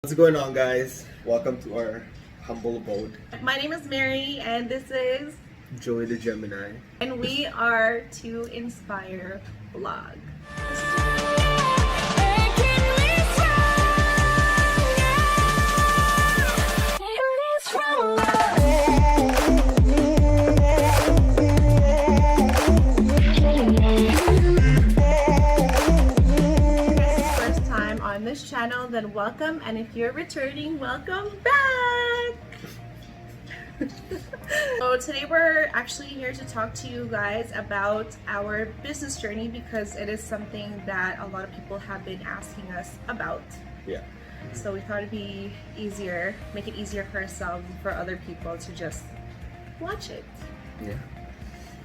What's going on, guys? Welcome to our humble abode. My name is Mary, and this is Joey the Gemini. and we are To Inspire Vlog. First time on this channel, then welcome, and if you're returning, welcome back. So today we're actually here to talk to you guys about our business journey because it is something that a lot of people have been asking us about. Yeah. So we thought it'd be easier, make it easier for ourselves and for other people to just watch it. Yeah.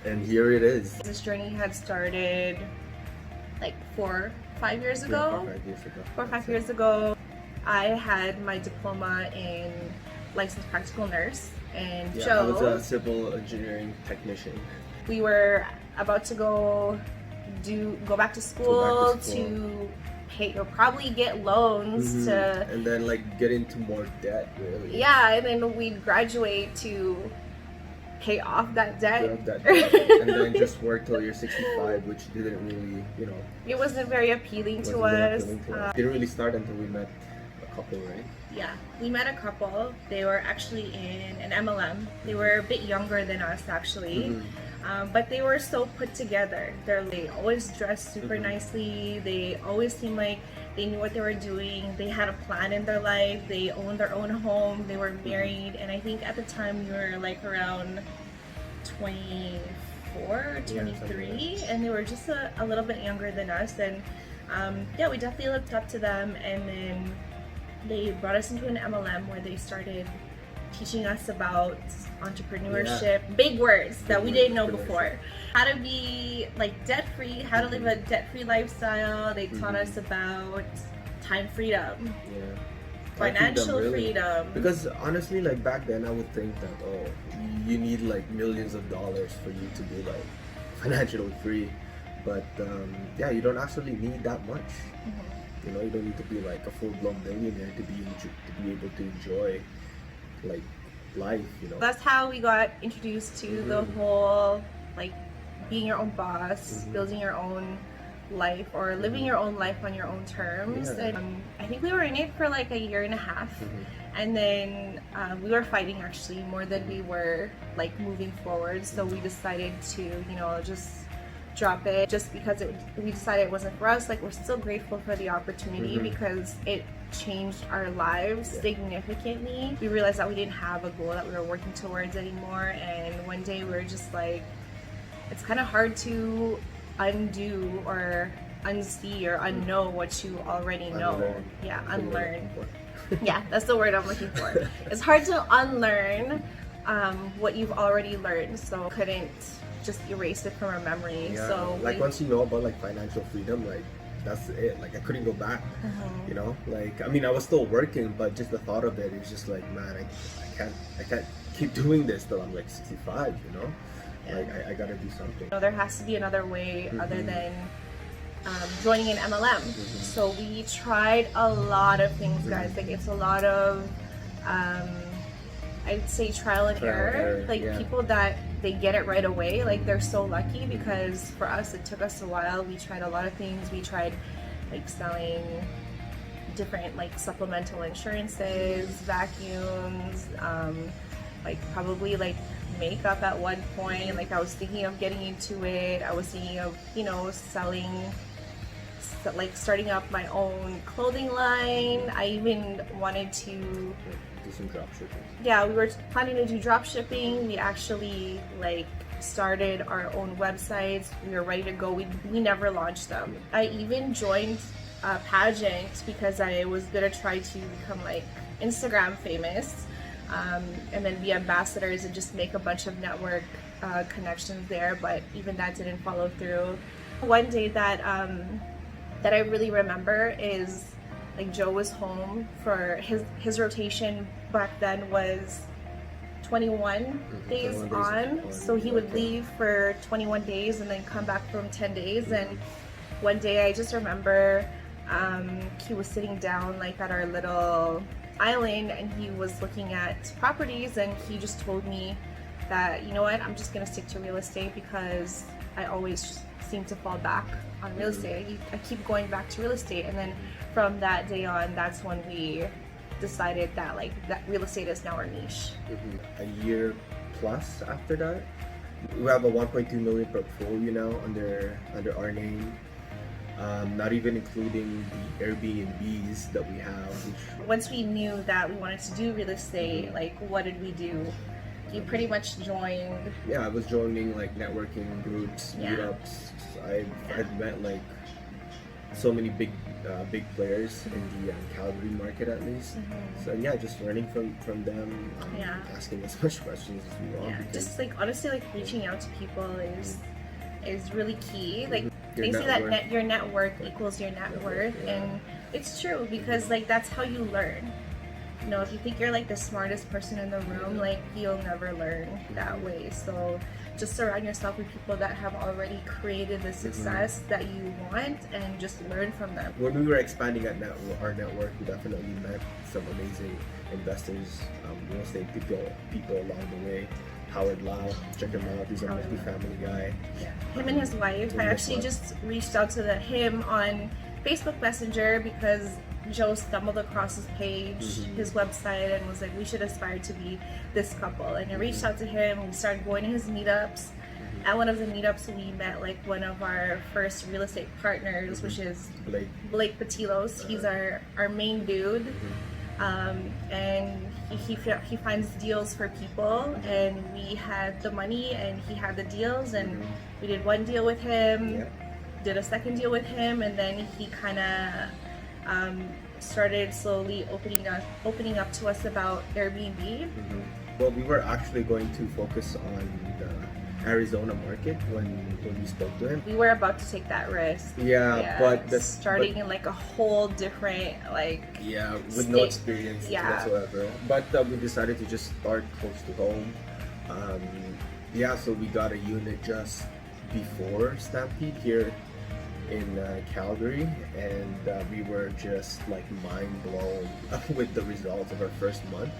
And here it is. This journey had started like 4 or 5 years ago. 4 or 5 years ago. 4 or 5 years ago, I had my diploma in licensed practical nurse, and Yeah, Joe, I was a civil engineering technician. we were about to go back to school, to pay or probably get loans to, and then like get into more debt, really. yeah, and then we'd graduate to pay off that debt. Get off that debt. And then just work till you're 65, which didn't really, It wasn't very appealing to wasn't very us. appealing to us. Didn't really start until we met a couple, right? Yeah, we met a couple. They were actually in an MLM. They were a bit younger than us, actually. But they were so put together. They always dressed super nicely. They always seemed like they knew what they were doing. They had a plan in their life. They owned their own home. They were married. And I think at the time you were like around 24 or 23. And they were just a little bit younger than us. And yeah, we definitely looked up to them. And then they brought us into an MLM where they started teaching us about entrepreneurship, big words that we didn't know before. How to be like debt-free, how to live a debt-free lifestyle. They taught us about time freedom, financial freedom. Because honestly, like back then, I would think that you need like millions of dollars for you to be like financially free, but yeah, you don't actually need that much. You know, you don't need to be like a full-blown millionaire to be able to enjoy like life. That's how we got introduced to the whole like being your own boss, building your own life, or living your own life on your own terms. And I think we were in it for like a year and a half, and then we were fighting actually more than we were like moving forward. So we decided to just drop it, just because we decided it wasn't for us. Like, we're still grateful for the opportunity because it changed our lives significantly. We realized that we didn't have a goal that we were working towards anymore, and one day we were just like, it's kind of hard to undo or unsee or unknow what you already know. Unlearn. Yeah, unlearn. Yeah, that's the word I'm looking for. It's hard to unlearn what you've already learned, so couldn't just erase it from our memory. Yeah. So like once you know about like financial freedom, like that's it. Like I couldn't go back. Like I mean, I was still working, but just the thought of it is just like, man, I can't keep doing this till I'm like 65. Like I gotta do something. there has to be another way other than joining an MLM. So we tried a lot of things, guys. Like, it's a lot of I'd say trial and error. Like, people that they get it right away, like, they're so lucky, because for us it took us a while. We tried a lot of things. We tried like selling different like supplemental insurances, vacuums, like probably like makeup at one point. Like, I was thinking of getting into it. I was thinking of starting up my own clothing line. I even wanted to do some drop shipping. Yeah, we were planning to do drop shipping. We actually like started our own websites. We were ready to go. We never launched them. I even joined a pageant because I was gonna try to become like Instagram famous, and then be ambassadors and just make a bunch of network connections there. But even that didn't follow through. One day that I really remember is, like, Joe was home for his rotation back then was 21 days on, so he would leave for 21 days and then come back from 10 days. And one day I just remember He was sitting down like at our little island, and he was looking at properties, and he just told me that, you know what, I'm just gonna stick to real estate because I always seem to fall back on real estate. I keep going back to real estate, and then from that day on, that's when we decided that like that real estate is now our niche. A year plus after that, we have a 1.2 million portfolio now under our name. Not even including the Airbnbs that we have. Once we knew that we wanted to do real estate, like what did we do? You pretty much joined. Yeah, I was joining like networking groups, meetups. I've met like so many big players in the Calgary market at least. So yeah, just learning from them, asking as much questions as we want. Yeah, just like honestly, like reaching out to people is really key. Like they say that your network equals your net worth, and it's true because like that's how you learn. You know, if you think you're like the smartest person in the room, like you'll never learn that way. So just surround yourself with people that have already created the success that you want, and just learn from them. When we were expanding our network, we definitely met some amazing investors, real estate people along the way. Howard Lau, check him out. He's a multi-family guy. Yeah. Him and his wife. I actually just reached out to him on Facebook Messenger because Joe stumbled across his page, his website, and was like, we should aspire to be this couple. And I reached out to him. We started going to his meetups. At one of the meetups, we met like one of our first real estate partners, which is Blake Patilos. He's our main dude. And he finds deals for people, and we had the money and he had the deals, and we did one deal with him, did a second deal with him, and then he kind of started slowly opening up to us about Airbnb. Well, we were actually going to focus on the Arizona market when we spoke to him. We were about to take that risk. But starting in like a whole different with no experience whatsoever. But we decided to just start close to home. So we got a unit just before Stampede here in Calgary, and we were just like mind blown with the results of our first month.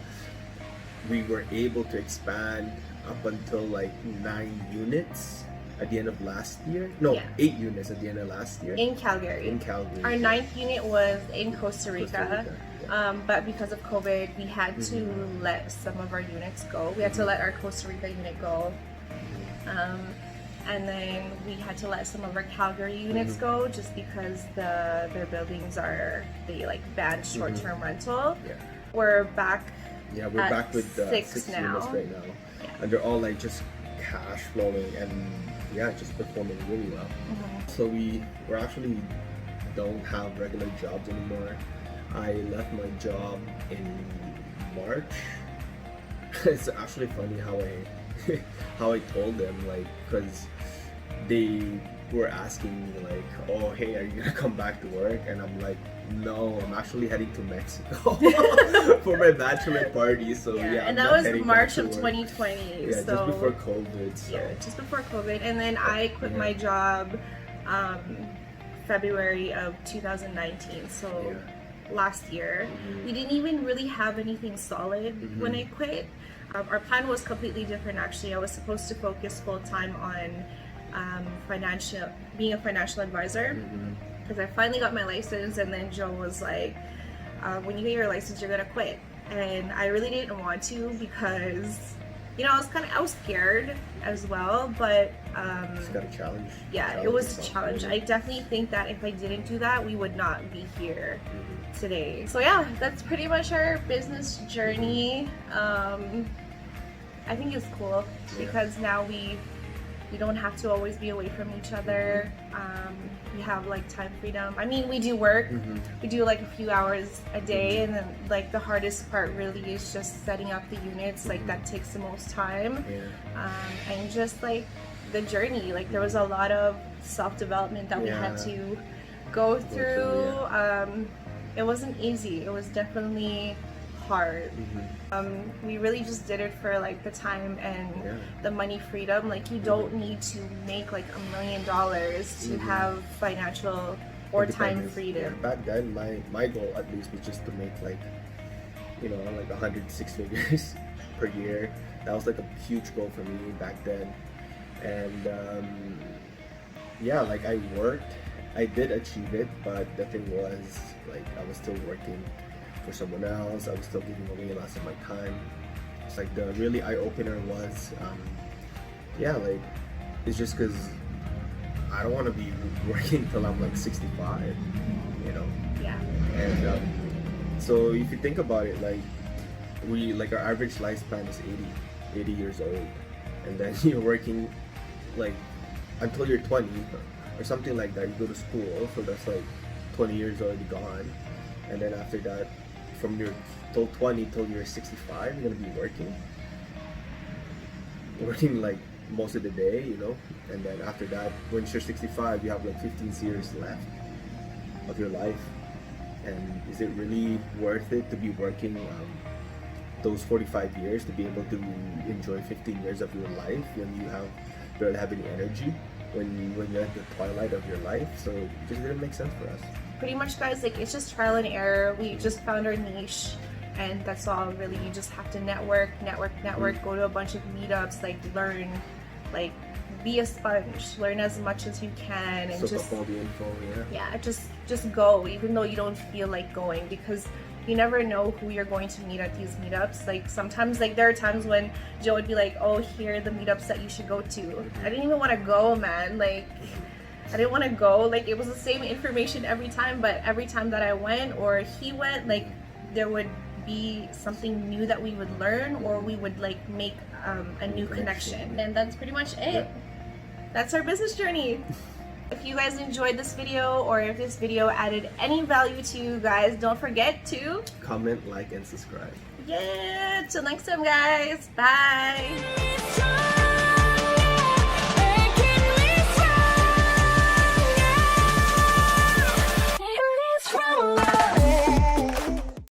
We were able to expand up until like 9 units at the end of last year. 8 units at the end of last year. In Calgary. Our 9th unit was in Costa Rica. But because of COVID, we had to let some of our units go. We had to let our Costa Rica unit go. And then we had to let some of our Calgary units go just because their buildings they like banned short-term rental. We're back. We're back with 6 now. Units right now. And they're all like just cash flowing and just performing really well. So we actually don't have regular jobs anymore. I left my job in March. It's actually funny how I told them, like, because they were asking me like, oh hey, are you gonna come back to work? And I'm like, no, I'm actually heading to Mexico for my bachelor party. So and that was March of 2020. Just before COVID. Just before COVID. And then I quit my job February of 2019. So last year. We didn't even really have anything solid when I quit. Our plan was completely different actually. I was supposed to focus full time on being a financial advisor, because I finally got my license, and then Joe was like, when you get your license, you're gonna quit. And I really didn't want to because, you know, I was scared as well, but just got a challenge. It was a challenge. I definitely think that if I didn't do that, we would not be here today. So that's pretty much our business journey. I think it's cool because now we don't have to always be away from each other. We have like time freedom. I mean, we do work. We do like a few hours a day, and then like the hardest part really is just setting up the units. Like that takes the most time. And just like the journey, like there was a lot of self-development that we had to go through. It wasn't easy. It was definitely hard. We really just did it for like the time and the money freedom. Like you don't need to make like $1 million to have financial or time independence. freedom. Yeah, back then, my goal at least was just to make like, you know, like 106 figures per year. That was like a huge goal for me back then. And yeah, like I worked, I did achieve it, but the thing was, like, I was still working for someone else. I was still giving away lots of my time. It's like the really eye-opener was, yeah, like, it's just because I don't want to be working till I'm like 65, you know? Yeah. And so if you think about it, like, our average lifespan is 80 years old. And then you're working like until you're 20 or something like that. You go to school, so that's like 20 years already gone. And then after that, from your till 20 till you're 65, you're gonna be working like most of the day, you know. And then after that, when you're 65, you have like 15 years left of your life. And is it really worth it to be working those 45 years to be able to enjoy 15 years of your life when you barely have any energy, when you're at the twilight of your life? So it just didn't make sense for us. Pretty much, guys, like, it's just trial and error. We just found our niche, and that's all really. You just have to network, go to a bunch of meetups, like, learn, like, be a sponge, learn as much as you can, and Soak just up all the info. yeah, just go, even though you don't feel like going, because you never know who you're going to meet at these meetups. Like, sometimes, like, there are times when Joe would be like, oh, here are the meetups that you should go to. I didn't even want to go, man. Like, I didn't want to go. Like, it was the same information every time, but every time that I went or he went, like, there would be something new that we would learn, or we would, like, make a new connection. And that's pretty much it. Yeah. That's our business journey. If you guys enjoyed this video, or if this video added any value to you guys, don't forget to Comment, like, and subscribe. yeah, till next time, guys. Bye.